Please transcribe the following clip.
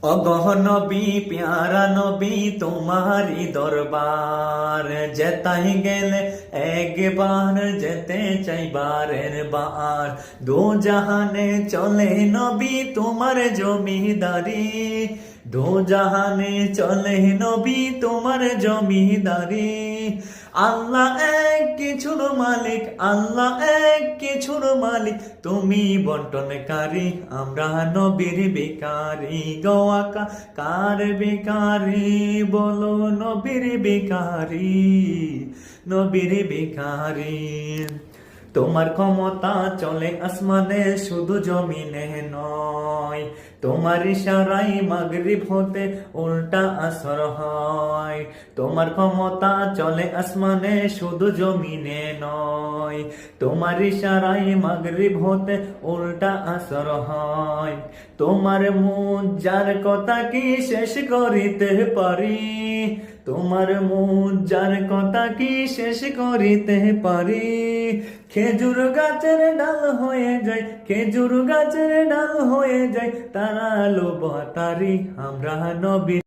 অগহ নবী প্যারা নবী তোমারি দরবার যেতাই গেলে একবার যেতে চাইবারের বার দো জাহানে চলে নবী তোমার জমিদারি দো জাহানে চলে নবী তোমার জমিদারি আল্লাহ এক কিছুর মালিক আল্লাহ এক কিছুর মালিক তুমি বন্টনকারী আমরা নবীর বেকারি গোয়াকা কার বেকারি বলো নবীর বেকারি নবীর বেকারি তোমার ক্ষমতা চলে আসমানে শুধু জমিনে নয় তোমার ইশারায় মাগরিব হতে উল্টা আসর হয় তোমার ক্ষমতা চলে আসমানে শুধু জমিনে নয় তোমার ইশারায় মাগরিব হতে উল্টা আসর হয় তোমার মুজার কথা কি শেষ করিতে পারি তোমার মুজার কথা কি শেষ করিতে পারি খেজুর গাছের ডাল হয়ে যায় খেজুর গাছের ডাল হয়ে যায় তারা লোবাতারি আমরা নবী